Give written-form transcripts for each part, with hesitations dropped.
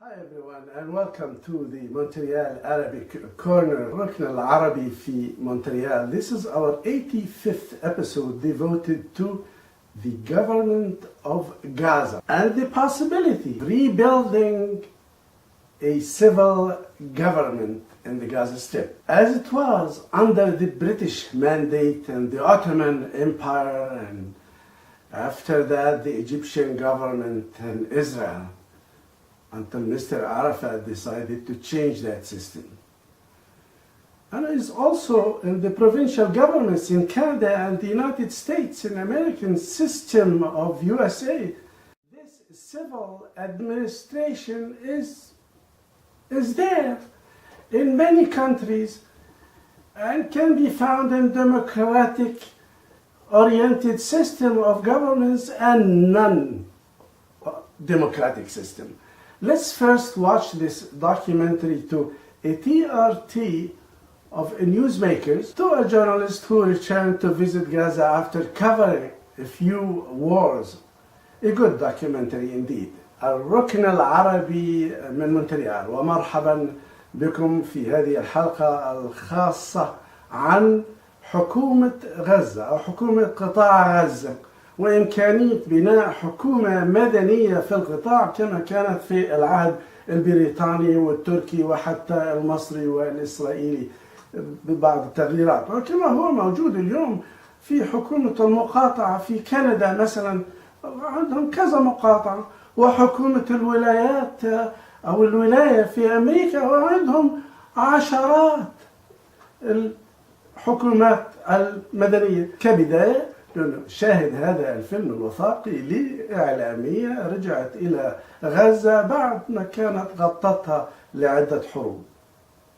Hi everyone and welcome to the Montreal Arabic Corner, ركن العربي في Montreal. This is our 85th episode devoted to the Government of Gaza and the possibility of rebuilding a civil government in the Gaza Strip, as it was under the British mandate and the Ottoman Empire, and after that the Egyptian government and Israel, until Mr. Arafat decided to change that system. And it's also in the provincial governments in Canada and the United States, an American system of USA. This civil administration is there in many countries and can be found in democratic oriented system of governments and non-democratic system. Let's first watch this documentary to a TRT of newsmakers, to a journalist who returned to visit Gaza after covering a few wars. A good documentary indeed. الركن العربي من مونتريال، ومرحبا بكم في هذه الحلقة الخاصة عن حكومة غزة أو حكومة قطاع غزة وإمكانية بناء حكومة مدنية في القطاع كما كانت في العهد البريطاني والتركي وحتى المصري والإسرائيلي ببعض التغييرات، وكما هو موجود اليوم في حكومة المقاطعة في كندا مثلا، عندهم كذا مقاطعة، وحكومة الولايات أو الولاية في أمريكا وعندهم عشرات الحكومات المدنية. كبداية شاهد هذا الفيلم الوثائقي لإعلامية رجعت إلى غزة بعد ما كانت غطتها لعدة حروب.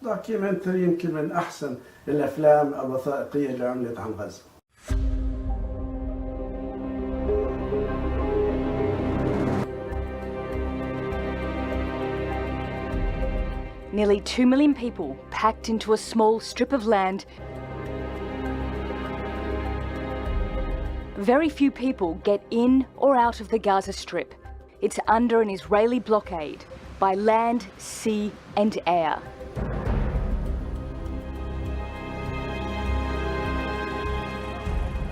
دوكيومنتري يمكن من أحسن الأفلام الوثائقية اللي عملت عن غزة. Nearly 2 million people packed into a small strip of land. Very few people get in or out of the Gaza Strip. It's under an Israeli blockade by land, sea and air.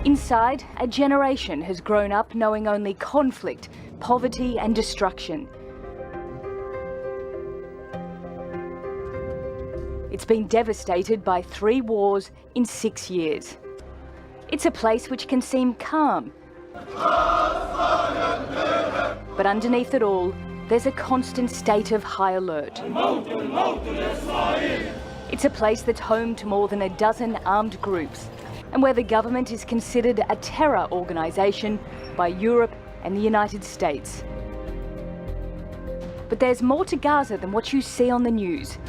Inside, a generation has grown up knowing only conflict, poverty and destruction. It's been devastated by 3 wars in 6 years. It's a place which can seem calm. But underneath it all, there's a constant state of high alert. It's a place that's home to more than a dozen armed groups, and where the government is considered a terror organisation by Europe and the United States. But there's more to Gaza than what you see on the news.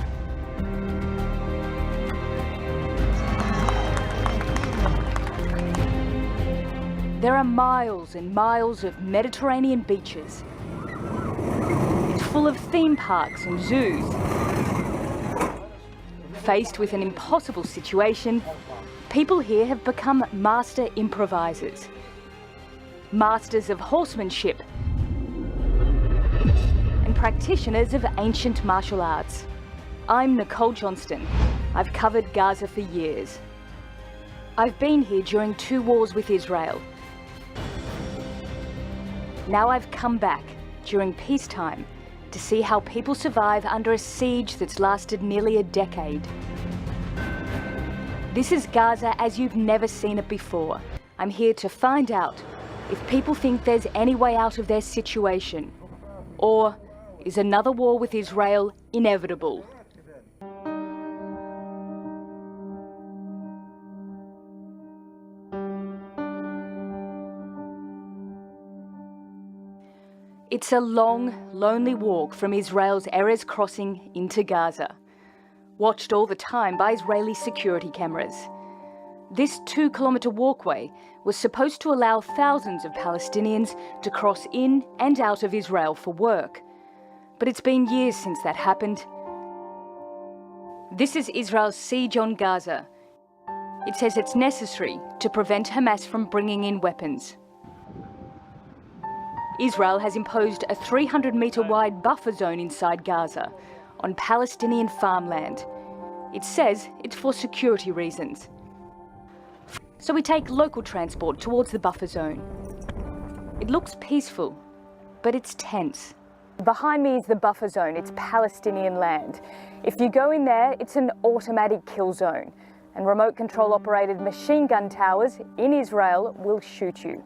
There are miles and miles of Mediterranean beaches. It's full of theme parks and zoos. Faced with an impossible situation, people here have become master improvisers, masters of horsemanship, and practitioners of ancient martial arts. I'm Nicole Johnston. I've covered Gaza for years. I've been here during 2 wars with Israel. Now I've come back during peacetime to see how people survive under a siege that's lasted nearly a decade. This is Gaza as you've never seen it before. I'm here to find out if people think there's any way out of their situation, or is another war with Israel inevitable? It's a long, lonely walk from Israel's Erez crossing into Gaza, watched all the time by Israeli security cameras. This 2-kilometre walkway was supposed to allow thousands of Palestinians to cross in and out of Israel for work. But it's been years since that happened. This is Israel's siege on Gaza. It says it's necessary to prevent Hamas from bringing in weapons. Israel has imposed a 300-metre wide buffer zone inside Gaza on Palestinian farmland. It says it's for security reasons. So we take local transport towards the buffer zone. It looks peaceful, but it's tense. Behind me is the buffer zone. It's Palestinian land. If you go in there, it's an automatic kill zone, and remote control operated machine gun towers in Israel will shoot you.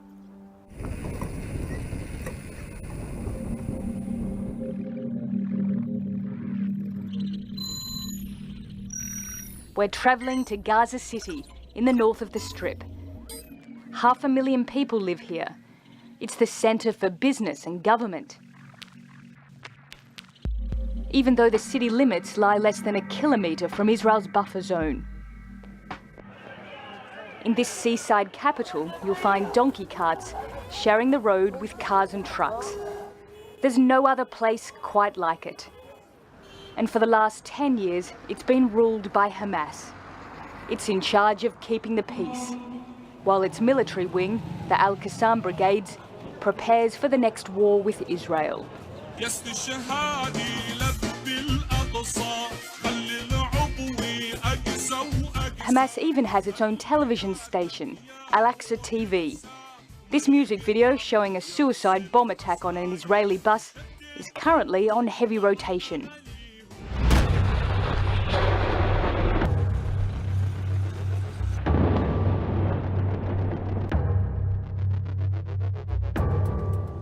We're travelling to Gaza City in the north of the Strip. 500,000 people live here. It's the centre for business and government. Even though the city limits lie less than a kilometre from Israel's buffer zone. In this seaside capital, you'll find donkey carts sharing the road with cars and trucks. There's no other place quite like it. And for the last 10 years, it's been ruled by Hamas. It's in charge of keeping the peace, while its military wing, the Al-Qassam Brigades, prepares for the next war with Israel. Hamas even has its own television station, Al-Aqsa TV. This music video showing a suicide bomb attack on an Israeli bus is currently on heavy rotation.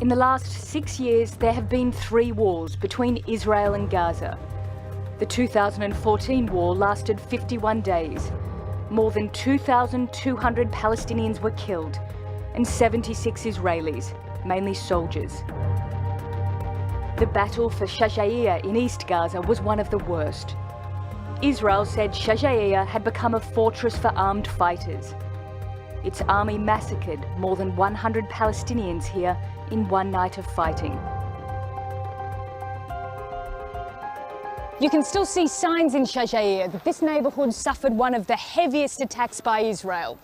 In the last 6 years, there have been 3 wars between Israel and Gaza. The 2014 war lasted 51 days. More than 2,200 Palestinians were killed and 76 Israelis, mainly soldiers. The battle for Shajaiya in East Gaza was one of the worst. Israel said Shajaiya had become a fortress for armed fighters. Its army massacred more than 100 Palestinians here in one night of fighting. You can still see signs in Shajaiya that this neighbourhood suffered one of the heaviest attacks by Israel.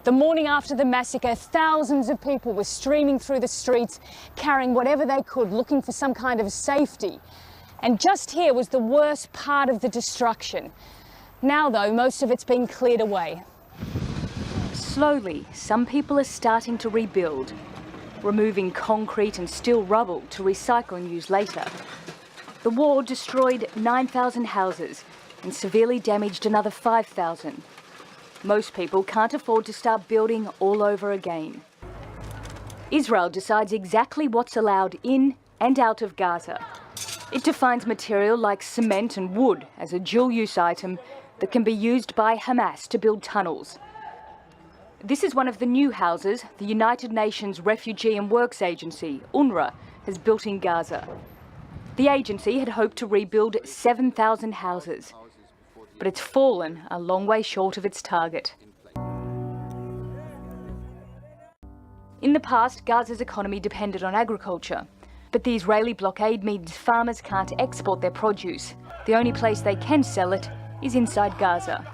The morning after the massacre, thousands of people were streaming through the streets, carrying whatever they could, looking for some kind of safety. And just here was the worst part of the destruction. Now, though, most of it's been cleared away. Slowly, some people are starting to rebuild, removing concrete and steel rubble to recycle and use later. The war destroyed 9,000 houses and severely damaged another 5,000. Most people can't afford to start building all over again. Israel decides exactly what's allowed in and out of Gaza. It defines material like cement and wood as a dual-use item that can be used by Hamas to build tunnels. This is one of the new houses the United Nations Refugee and Works Agency, UNRWA, has built in Gaza. The agency had hoped to rebuild 7,000 houses, but it's fallen a long way short of its target. In the past, Gaza's economy depended on agriculture, but the Israeli blockade means farmers can't export their produce. The only place they can sell it is inside Gaza.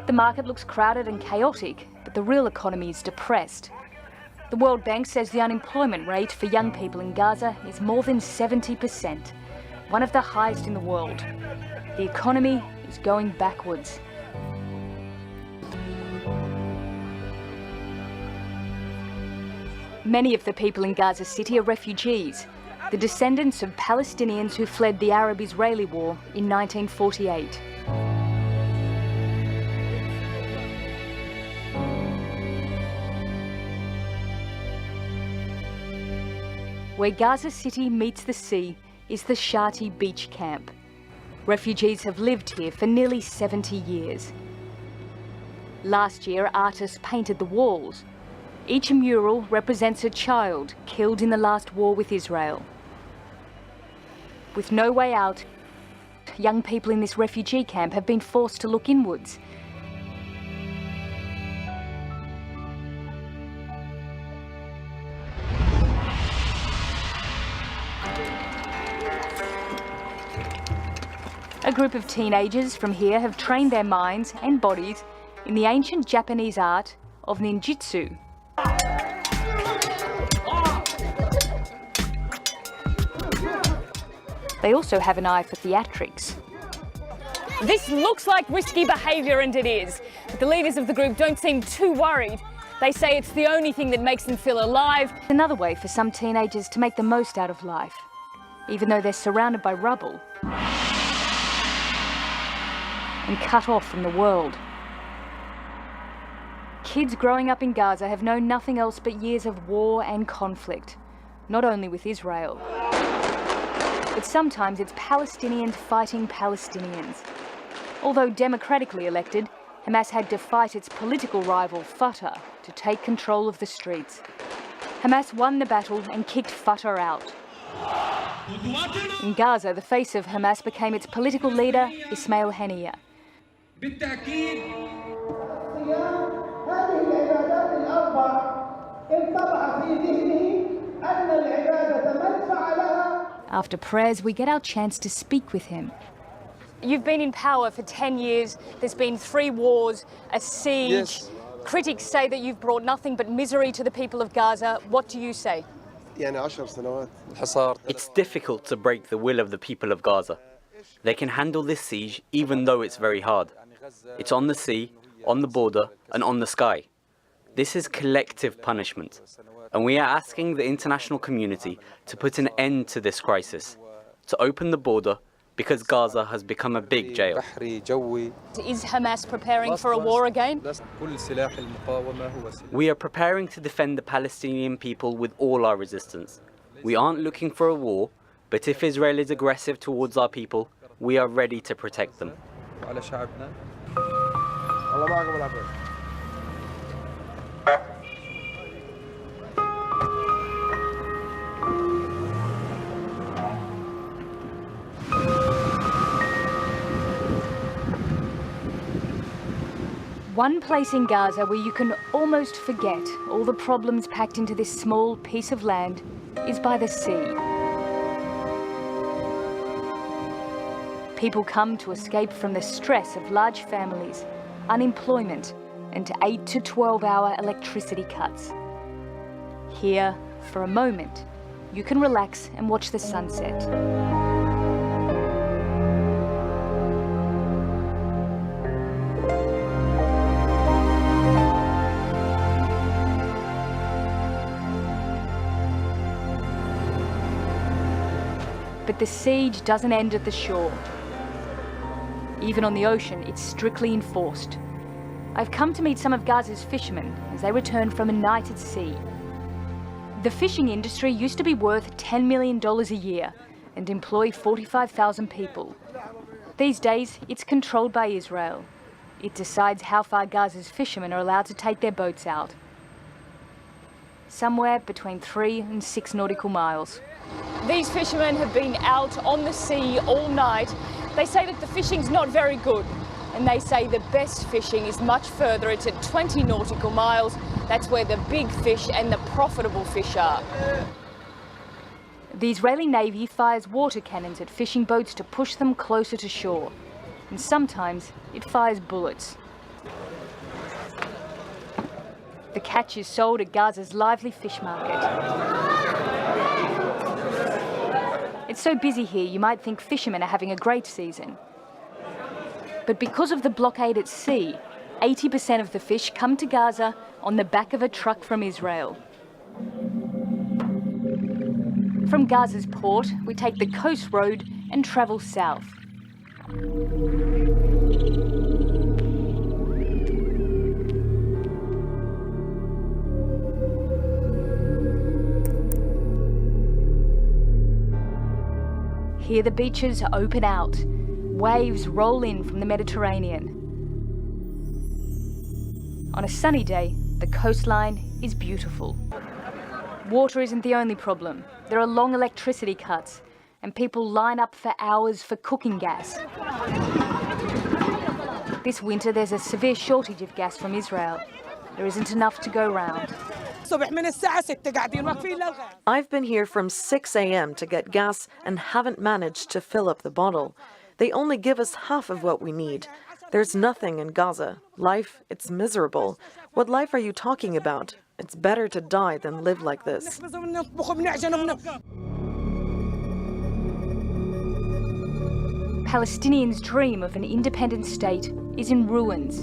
The market looks crowded and chaotic, but the real economy is depressed. The World Bank says the unemployment rate for young people in Gaza is more than 70%, one of the highest in the world. The economy is going backwards. Many of the people in Gaza City are refugees, the descendants of Palestinians who fled the Arab-Israeli War in 1948. Where Gaza City meets the sea is the Shati beach camp. Refugees have lived here for nearly 70 years. Last year, artists painted the walls. Each mural represents a child killed in the last war with Israel. With no way out, young people in this refugee camp have been forced to look inwards. A group of teenagers from here have trained their minds and bodies in the ancient Japanese art of ninjutsu. They also have an eye for theatrics. This looks like risky behaviour, and it is. But the leaders of the group don't seem too worried. They say it's the only thing that makes them feel alive. Another way for some teenagers to make the most out of life, even though they're surrounded by rubble and cut off from the world. Kids growing up in Gaza have known nothing else but years of war and conflict, not only with Israel, but sometimes it's Palestinians fighting Palestinians. Although democratically elected, Hamas had to fight its political rival Fatah to take control of the streets. Hamas won the battle and kicked Fatah out. In Gaza, the face of Hamas became its political leader, Ismail Haniyeh. After prayers, we get our chance to speak with him. You've been in power for 10 years. There's been 3 wars, a siege. Yes. Critics say that you've brought nothing but misery to the people of Gaza. What do you say? It's difficult to break the will of the people of Gaza. They can handle this siege even though it's very hard. It's on the sea, on the border, and on the sky. This is collective punishment. And we are asking the international community to put an end to this crisis, to open the border, because Gaza has become a big jail. Is Hamas preparing for a war again? We are preparing to defend the Palestinian people with all our resistance. We aren't looking for a war, but if Israel is aggressive towards our people, we are ready to protect them. One place in Gaza where you can almost forget all the problems packed into this small piece of land is by the sea. People come to escape from the stress of large families, unemployment, and 8 to 12-hour electricity cuts. Here, for a moment, you can relax and watch the sunset. But the siege doesn't end at the shore. Even on the ocean, it's strictly enforced. I've come to meet some of Gaza's fishermen as they return from a night at sea. The fishing industry used to be worth $10 million a year and employ 45,000 people. These days, it's controlled by Israel. It decides how far Gaza's fishermen are allowed to take their boats out. Somewhere between 3 and 6 nautical miles. These fishermen have been out on the sea all night. They say that the fishing's not very good, and they say the best fishing is much further. It's at 20 nautical miles. That's where the big fish and the profitable fish are. The Israeli Navy fires water cannons at fishing boats to push them closer to shore, and sometimes it fires bullets. The catch is sold at Gaza's lively fish market. It's so busy here, you might think fishermen are having a great season. But because of the blockade at sea, 80% of the fish come to Gaza on the back of a truck from Israel. From Gaza's port, we take the coast road and travel south. Here the beaches open out. Waves roll in from the Mediterranean. On a sunny day, the coastline is beautiful. Water isn't the only problem. There are long electricity cuts, and people line up for hours for cooking gas. This winter, there's a severe shortage of gas from Israel. There isn't enough to go round. I've been here from 6 a.m. to get gas and haven't managed to fill up the bottle. They only give us half of what we need. There's nothing in Gaza. Life, it's miserable. What life are you talking about? It's better to die than live like this. Palestinians' dream of an independent state is in ruins.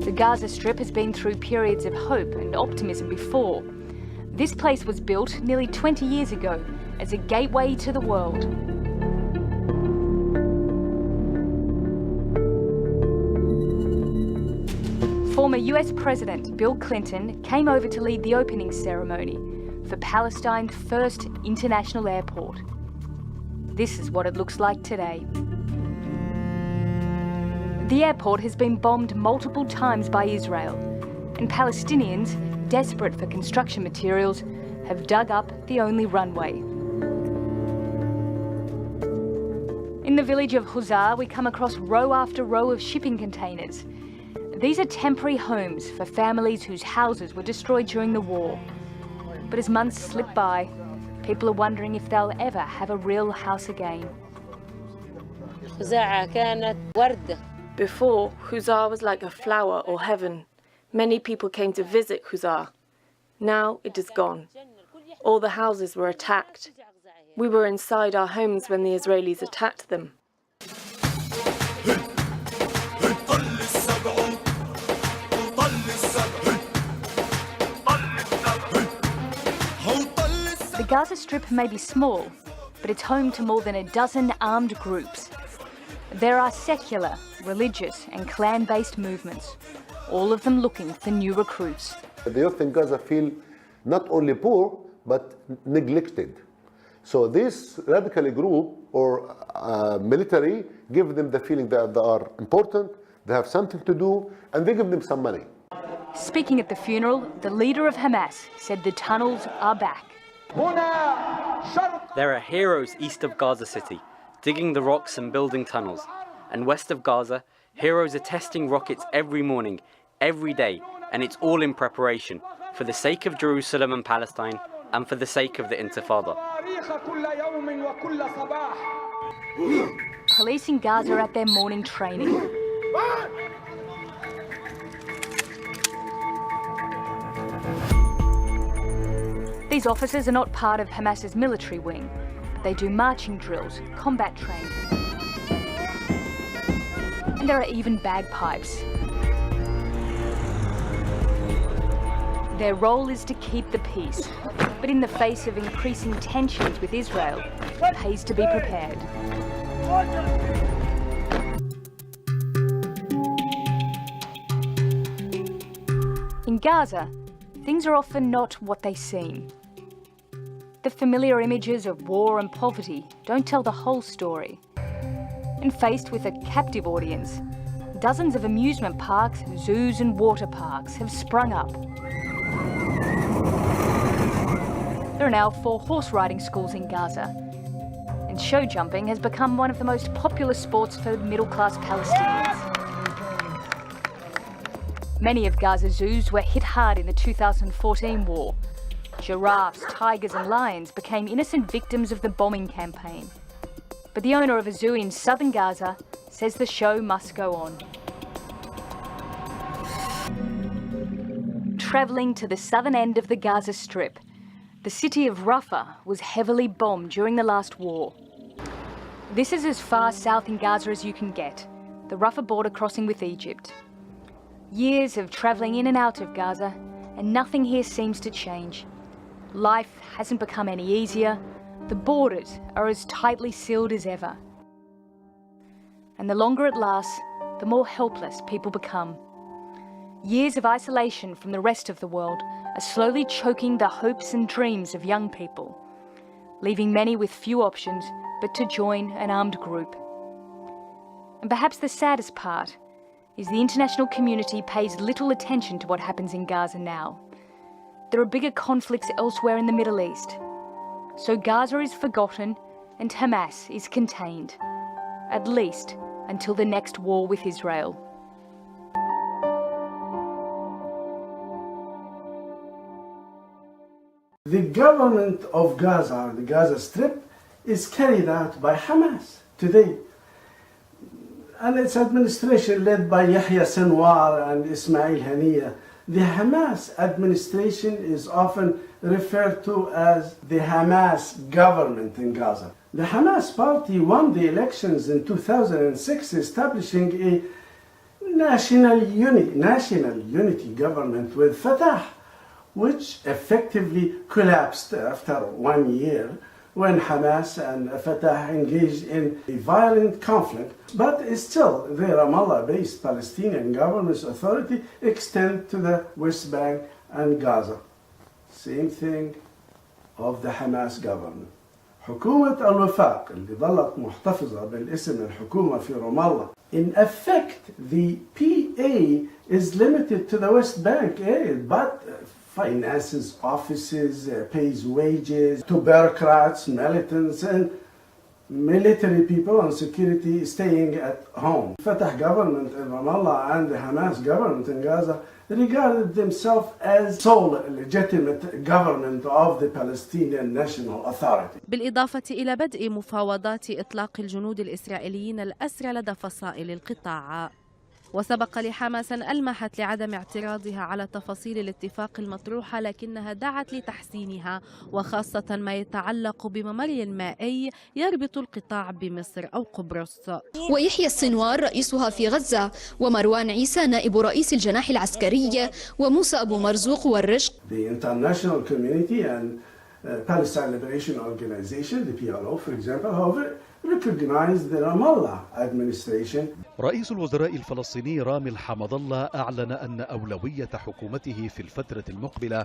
The Gaza Strip has been through periods of hope and optimism before. This place was built nearly 20 years ago as a gateway to the world. Former US President Bill Clinton came over to lead the opening ceremony for Palestine's first international airport. This is what it looks like today. The airport has been bombed multiple times by Israel, and Palestinians, desperate for construction materials, have dug up the only runway. In the village of Huzar, we come across row after row of shipping containers. These are temporary homes for families whose houses were destroyed during the war. But as months slip by, people are wondering if they'll ever have a real house again. Before, Huzar was like a flower or heaven. Many people came to visit Huzar. Now it is gone. All the houses were attacked. We were inside our homes when the Israelis attacked them. The Gaza Strip may be small, but it's home to more than a dozen armed groups. There are secular, religious and clan-based movements, all of them looking for new recruits. The youth in Gaza feel not only poor, but neglected. So this radical group or military give them the feeling that they are important, they have something to do, and they give them some money. Speaking at the funeral, the leader of Hamas said the tunnels are back. There are heroes east of Gaza City, digging the rocks and building tunnels. And west of Gaza, heroes are testing rockets every morning, every day, and it's all in preparation, for the sake of Jerusalem and Palestine, and for the sake of the Intifada. Police in Gaza are at their morning training. These officers are not part of Hamas's military wing. They do marching drills, combat training. And there are even bagpipes. Their role is to keep the peace, but in the face of increasing tensions with Israel, it pays to be prepared. In Gaza, things are often not what they seem. The familiar images of war and poverty don't tell the whole story. And faced with a captive audience, dozens of amusement parks, zoos and water parks have sprung up. There are now 4 horse riding schools in Gaza, and show jumping has become one of the most popular sports for middle-class Palestinians. Many of Gaza's zoos were hit hard in the 2014 war. Giraffes, tigers and lions became innocent victims of the bombing campaign. But the owner of a zoo in southern Gaza says the show must go on. Travelling to the southern end of the Gaza Strip, the city of Rafah was heavily bombed during the last war. This is as far south in Gaza as you can get, the Rafah border crossing with Egypt. Years of travelling in and out of Gaza, and nothing here seems to change. Life hasn't become any easier. The borders are as tightly sealed as ever. And the longer it lasts, the more helpless people become. Years of isolation from the rest of the world are slowly choking the hopes and dreams of young people, leaving many with few options but to join an armed group. And perhaps the saddest part is the international community pays little attention to what happens in Gaza now. There are bigger conflicts elsewhere in the Middle East. So Gaza is forgotten and Hamas is contained, at least until the next war with Israel. The government of Gaza, the Gaza Strip, is carried out by Hamas today. And its administration led by Yahya Sinwar and Ismail Haniyeh. The Hamas administration is often referred to as the Hamas government in Gaza. The Hamas party won the elections in 2006, establishing a national unity government with Fatah, which effectively collapsed after 1 year when Hamas and Fatah engaged in a violent conflict. But still, the Ramallah-based Palestinian governance authority extends to the West Bank and Gaza. Same thing of the Hamas government. حكومة الوفاق اللي ظلت محتفظة بالاسم الحكومة في رام الله. In effect, the PA is limited to the West Bank area, but finances offices, pays wages to bureaucrats, militants, and military people and security staying at home. Fatah government in Ramallah and the Hamas government in Gaza regarded themselves as sole legitimate government of the Palestinian National Authority. بالإضافة إلى بدء مفاوضات إطلاق الجنود الإسرائيليين الأسرى لدى فصائل القطاع. وسبق لحماس أن ألمحت لعدم اعتراضها على تفاصيل الاتفاق المطروحة، لكنها دعت لتحسينها، وخاصة ما يتعلق بممر مائي يربط القطاع بمصر أو قبرص. ويحيى السنوار رئيسها في غزة، ومروان عيسى نائب رئيس الجناح العسكري، وموسى أبو مرزوق والرشق. The international community and Palestine Liberation Organization, the PLO, for example, however, recognized the Ramallah administration. رئيس الوزراء الفلسطيني رامي حمد الله أعلن أن أولوية حكومته في الفترة المقبلة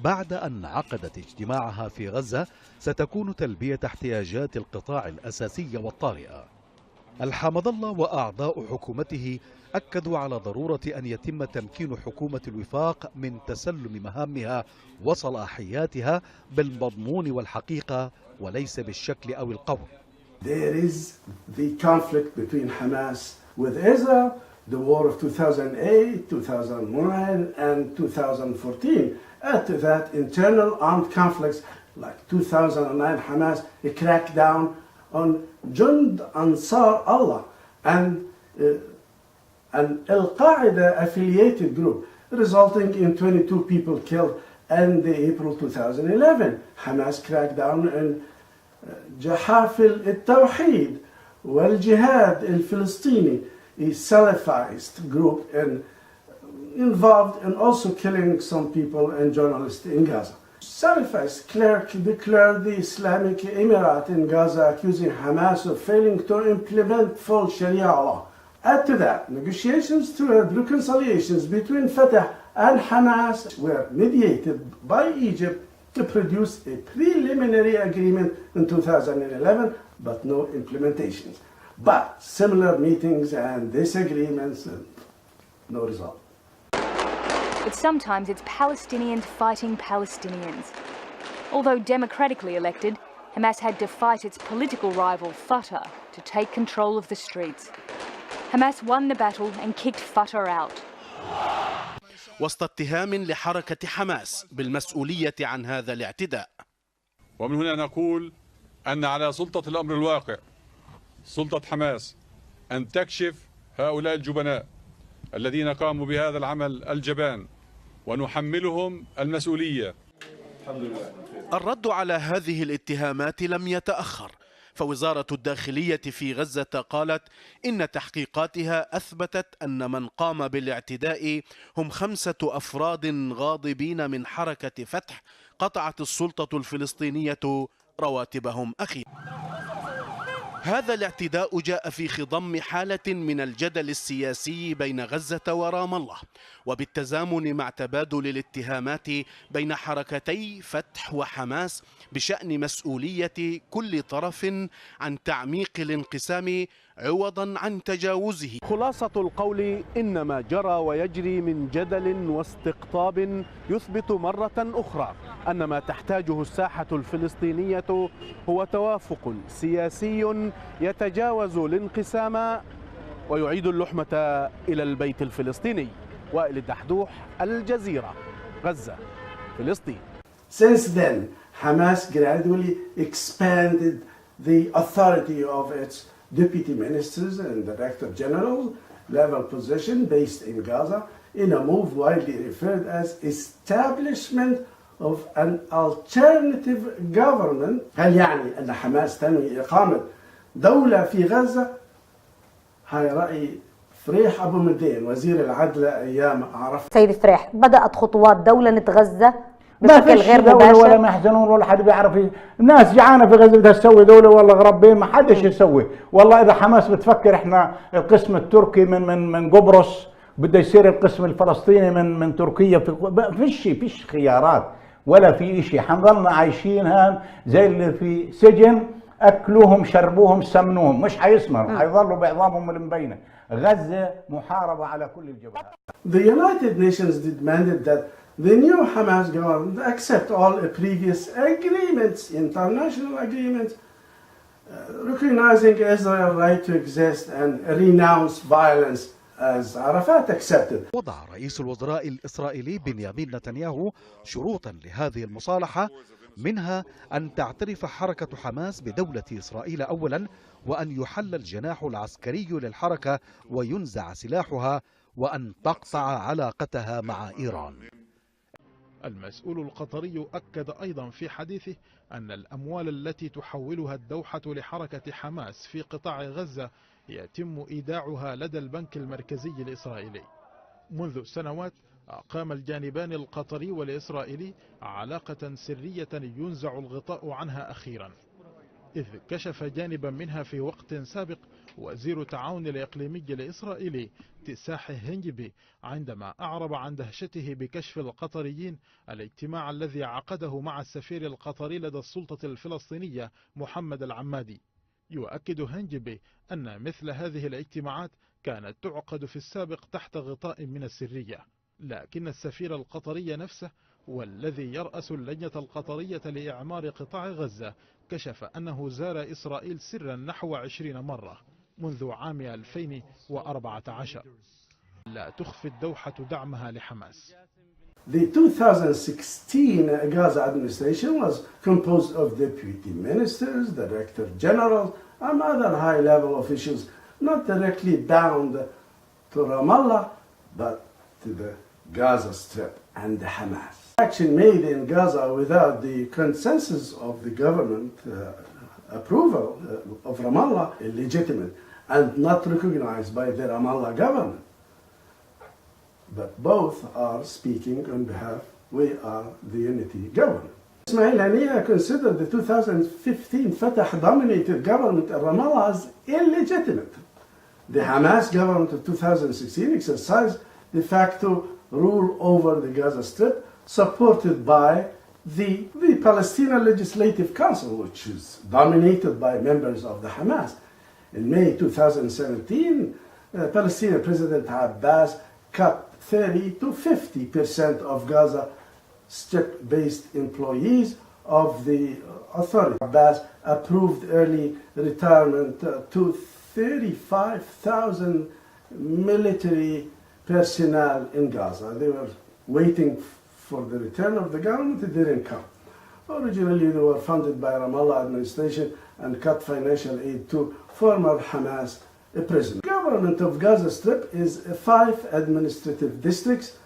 بعد أن عقدت اجتماعها في غزة ستكون تلبية احتياجات القطاع الأساسية والطارئة. الحمد الله وأعضاء حكومته أكدوا على ضرورة أن يتم تمكين حكومة الوفاق من تسلم مهامها وصلاحياتها بالمضمون والحقيقة وليس بالشكل أو القول. There is the conflict between Hamas with Israel, the war of 2008, 2009, and 2014. Add to that internal armed conflicts like 2009 Hamas, a crackdown on Jund Ansar Allah and an Al-Qaeda affiliated group, resulting in 22 people killed. And the April 2011 Hamas crackdown in جحافل التوحيد والجهاد الفلسطيني, a Salafist group and involved in also killing some people and journalists in Gaza. Salafists declared the Islamic Emirate in Gaza, accusing Hamas of failing to implement full Sharia law. Add to that, negotiations toward reconciliations between Fatah and Hamas were mediated by Egypt to produce a preliminary agreement in 2011, but no implementations. But similar meetings and disagreements, and no result. But sometimes it's Palestinians fighting Palestinians. Although democratically elected, Hamas had to fight its political rival Fatah to take control of the streets. Hamas won the battle and kicked Fatah out. وسط اتهام لحركة حماس بالمسؤولية عن هذا الاعتداء. ومن هنا نقول أن على سلطة الأمر الواقع، سلطة حماس، أن تكشف هؤلاء الجبناء الذين قاموا بهذا العمل الجبان ونحملهم المسؤولية. الرد على هذه الاتهامات لم يتأخر، فوزارة الداخلية في غزة قالت إن تحقيقاتها أثبتت أن من قام بالاعتداء هم 5 أفراد غاضبين من حركة فتح قطعت السلطة الفلسطينية رواتبهم أخيرا. هذا الاعتداء جاء في خضم حالة من الجدل السياسي بين غزة ورام الله، وبالتزامن مع تبادل الاتهامات بين حركتي فتح وحماس بشأن مسؤولية كل طرف عن تعميق الانقسام عوضا عن تجاوزه. خلاصة القول إن ما جرى ويجري من جدل واستقطاب يثبت مرة أخرى أن ما تحتاجه الساحة الفلسطينية هو توافق سياسي يتجاوز الانقسام ويعيد اللحمة إلى البيت الفلسطيني. وائل الدحدوح، الجزيرة، غزة، فلسطين. Since then, Hamas gradually expanded the authority of its deputy ministers and director general level position based in Gaza in a move widely referred as establishment of an alternative government. هل يعني أن حماس تنوي إقامة دولة في غزة؟ هاي رأي فريح أبو مدين وزير العدل أيام عرفة. سيد فريح، بدأت خطوات دولة غزة ما بشكل فيش غير دولة مباشر ولا محزنون ولا حد بيعرف. الناس جعانة في غزة بدها تسوي دولة والله غربين ما حدش يسوي. والله إذا حماس بتفكر إحنا القسم التركي من قبرص بده يصير القسم الفلسطيني من تركيا، فيش خيارات ولا في شيء. حنظلنا عايشين هان زي اللي في سجن، أكلوهم شربوهم سمنوهم، مش حيسمروا، حيظلوا بعظامهم المبينة. غزة محاربة على كل الجبهات. The United Nations demanded that the new Hamas government accept all previous agreements, international agreements, recognizing Israel's right to exist and renounce violence as Arafat accepted. وضع رئيس الوزراء الإسرائيلي بنيامين نتنياهو شروطا لهذه المصالحة، منها أن تعترف حركة حماس بدولة إسرائيل أولا، وأن يحل الجناح العسكري للحركة وينزع سلاحها، وأن تقطع علاقتها مع إيران. المسؤول القطري أكد أيضا في حديثه أن الأموال التي تحولها الدوحة لحركة حماس في قطاع غزة يتم إيداعها لدى البنك المركزي الإسرائيلي. منذ سنوات أقام الجانبان القطري والإسرائيلي علاقة سرية ينزع الغطاء عنها أخيرا، إذ كشف جانبا منها في وقت سابق وزير التعاون الإقليمي الإسرائيلي تساح هنجبي عندما أعرب عن دهشته بكشف القطريين الاجتماع الذي عقده مع السفير القطري لدى السلطة الفلسطينية محمد العمادي. يؤكد هنجبي أن مثل هذه الاجتماعات كانت تعقد في السابق تحت غطاء من السرية، لكن السفير القطري نفسه والذي يرأس اللجنة القطرية لإعمار قطاع غزة كشف أنه زار إسرائيل سرا نحو 20 مرة منذ عام 2014. لا تخفي الدوحة دعمها لحماس. The 2016 Gaza administration was composed of deputy ministers, director generals, and other high-level officials not directly bound to Ramallah, but to the Gaza Strip and Hamas. Action made in Gaza without the consensus of the government approval of Ramallah illegitimate and not recognized by the Ramallah government. But both are speaking on behalf, we are the unity government. Ismail Haniyeh considered the 2015 Fatah-dominated government in Ramallah as illegitimate. The Hamas government of 2016 exercised de facto rule over the Gaza Strip, supported by the Palestinian Legislative Council, which is dominated by members of the Hamas. In May 2017, Palestinian President Abbas cut 30 to 50% of Gaza Strip-based employees of the authority. Abbas approved early retirement to 35,000 military personnel in Gaza. They were waiting for the return of the government. It didn't come. Originally, they were funded by Ramallah administration and cut financial aid to former Hamas prisoners. The government of Gaza Strip is 5 administrative districts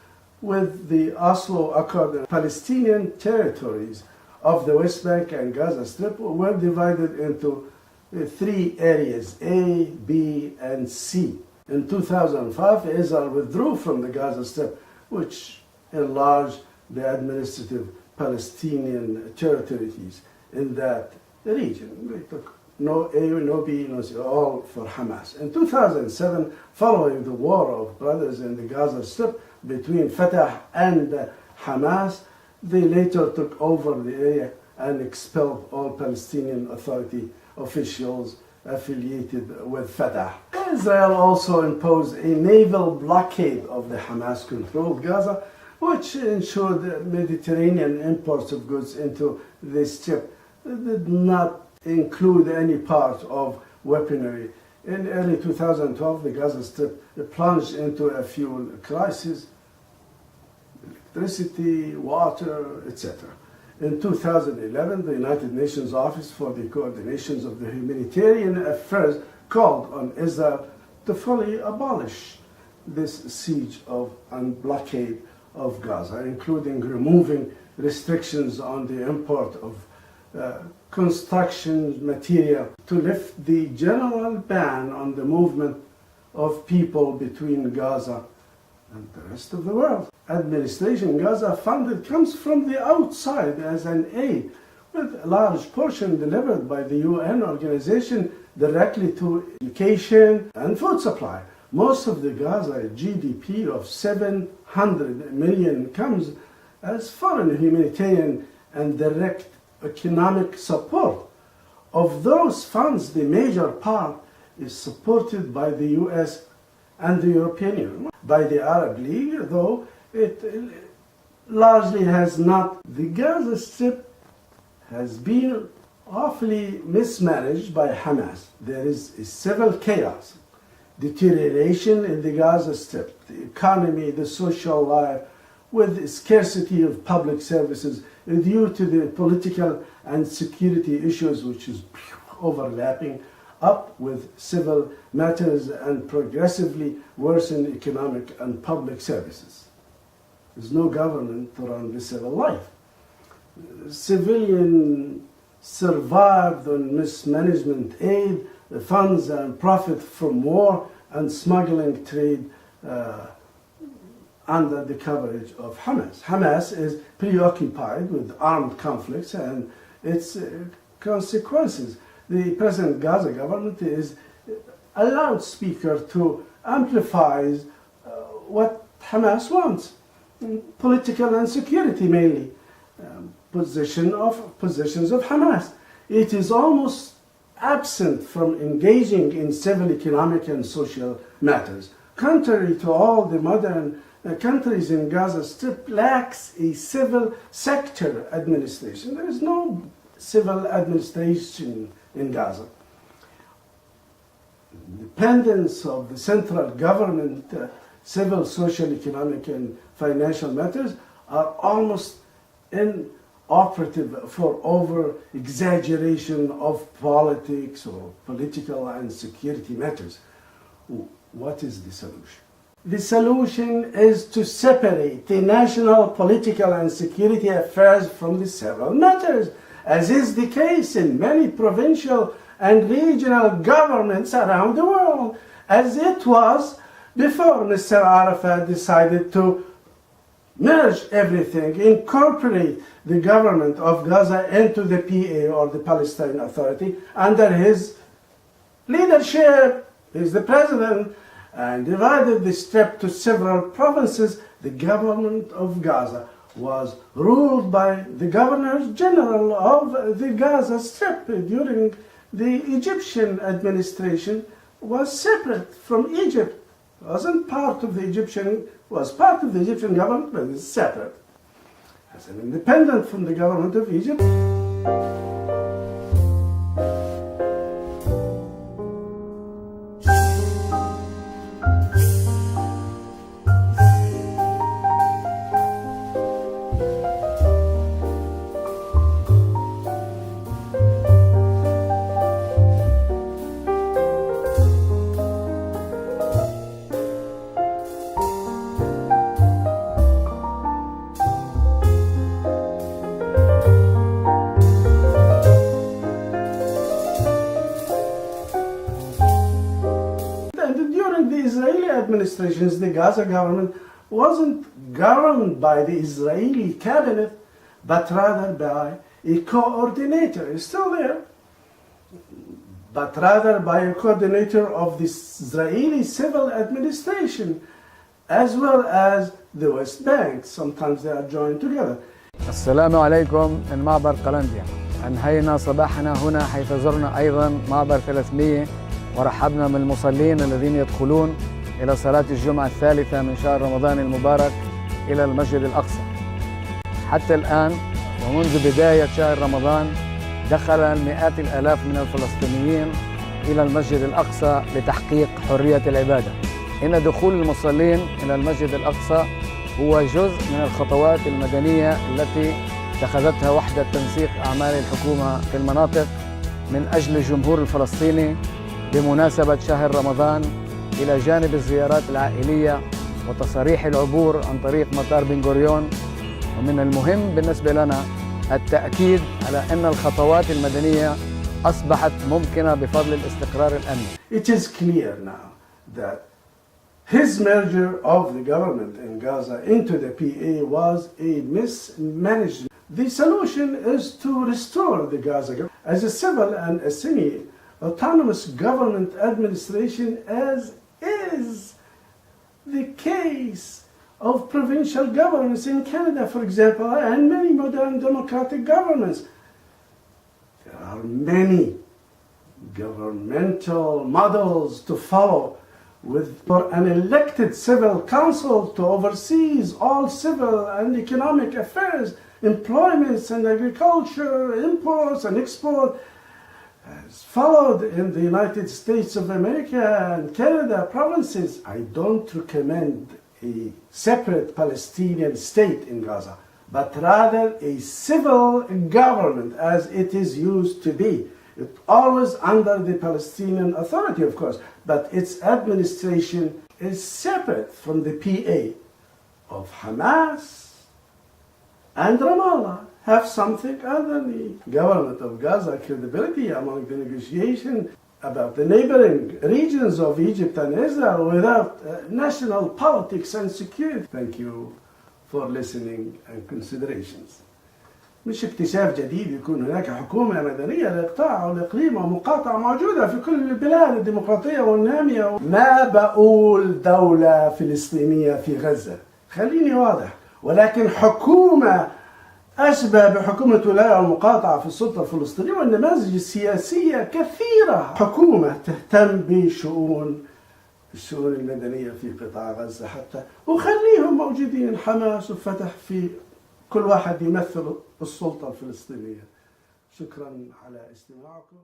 with the Oslo Accord. Palestinian territories of the West Bank and Gaza Strip were divided into 3 areas, A, B, and C. In 2005, Israel withdrew from the Gaza Strip, which enlarged the administrative Palestinian territories in that region. They took no A, no B, no C, all for Hamas. In 2007, following the war of brothers in the Gaza Strip between Fatah and Hamas, they later took over the area and expelled all Palestinian Authority officials affiliated with Fatah. Israel also imposed a naval blockade of the Hamas-controlled Gaza, which ensured Mediterranean imports of goods into the Strip did not include any part of weaponry. In early 2012, the Gaza Strip plunged into a fuel crisis, electricity, water, etc. In 2011, the United Nations Office for the Coordination of the Humanitarian Affairs called on Israel to fully abolish this siege and blockade of Gaza, including removing restrictions on the import of construction material, to lift the general ban on the movement of people between Gaza and the rest of the world. Administration Gaza funded comes from the outside as an aid, with a large portion delivered by the UN organization directly to education and food supply. Most of the Gaza GDP of 700 million comes as foreign humanitarian and direct economic support. Of those funds, the major part is supported by the US and the European Union. By the Arab League, though it largely has not. The Gaza Strip has been awfully mismanaged by Hamas. There is a civil chaos, deterioration in the Gaza Strip, the economy, the social life, with scarcity of public services due to the political and security issues, which is overlapping up with civil matters and progressively worsen economic and public services. There's no government to run the civil life. Civilian survived on mismanagement aid, the funds and profit from war and smuggling trade under the coverage of Hamas. Hamas is preoccupied with armed conflicts and its consequences. The present Gaza government is a loudspeaker to amplify what Hamas wants, political and security mainly, positions of Hamas. It is almost absent from engaging in civil, economic and social matters. Contrary to all the modern countries in Gaza Strip lacks a civil sector administration. There is no civil administration in Gaza. Independence of the central government, civil, social, economic and financial matters are almost inoperative for over-exaggeration of politics or political and security matters. What is the solution? The solution is to separate the national political and security affairs from the civil matters, as is the case in many provincial and regional governments around the world, as it was before Mr. Arafat decided to merge everything, incorporate the government of Gaza into the PA or the Palestine Authority under his leadership. He's the president, and divided the Strip to several provinces. The government of Gaza was ruled by the Governor General of the Gaza Strip during the Egyptian administration, was separate from Egypt. Wasn't part of the Egyptian, was part of the Egyptian government, but is separate. As an independent from the government of Egypt. Administrations, the Gaza government wasn't governed by the Israeli cabinet, but rather by a coordinator. It's still there, but rather by a coordinator of the Israeli civil administration, as well as the West Bank. Sometimes they are joined together. السلام عليكم من معبر قلنديا. أنهينا صباحنا هنا حيث زرنا أيضا معبر 300 ورحبنا بالمصلين الذين يدخلون إلى صلاة الجمعة الثالثة من شهر رمضان المبارك إلى المسجد الأقصى. حتى الآن ومنذ بداية شهر رمضان دخل المئات الآلاف من الفلسطينيين إلى المسجد الأقصى لتحقيق حرية العبادة. إن دخول المصلين إلى المسجد الأقصى هو جزء من الخطوات المدنية التي اتخذتها وحدة تنسيق أعمال الحكومة في المناطق من أجل الجمهور الفلسطيني بمناسبة شهر رمضان، إلى جانب الزيارات العائلية وتصاريح العبور عن طريق مطار بن غوريون ومن المهم بالنسبة لنا التأكيد على أن الخطوات المدنية أصبحت ممكنة بفضل الاستقرار الأمني. It is clear now that his merger of the government in Gaza into the PA was a mismanagement. The solution is to restore the Gaza government as a civil and a semi-autonomous government administration, as is the case of provincial governments in Canada, for example, and many modern democratic governments. There are many governmental models to follow, for an elected civil council to oversee all civil and economic affairs, employments and agriculture, imports and export, as followed in the United States of America and Canada provinces. I don't recommend a separate Palestinian state in Gaza, but rather a civil government as it is used to be. It always under the Palestinian Authority, of course, but its administration is separate from the PA of Hamas and Ramallah. Have something other than the Government of Gaza credibility among the negotiation about the neighboring regions of Egypt and Israel without national politics and security. Thank you for listening and considerations. مش اكتشاف جديد يكون هناك حكومة مدنية لإقطاع والإقليم ومقاطعة موجودة في كل البلاد الديمقراطية والنامية. ما بقول دولة فلسطينية في غزة، خليني واضح، ولكن حكومة أشبه بحكومة ولاية المقاطعة في السلطة الفلسطينية، والنماذج السياسية كثيرة. حكومة تهتم بشؤون المدنية في قطاع غزة حتى، وخليهم موجودين حماس وفتح في كل واحد يمثل السلطة الفلسطينية. شكرا على استماعكم.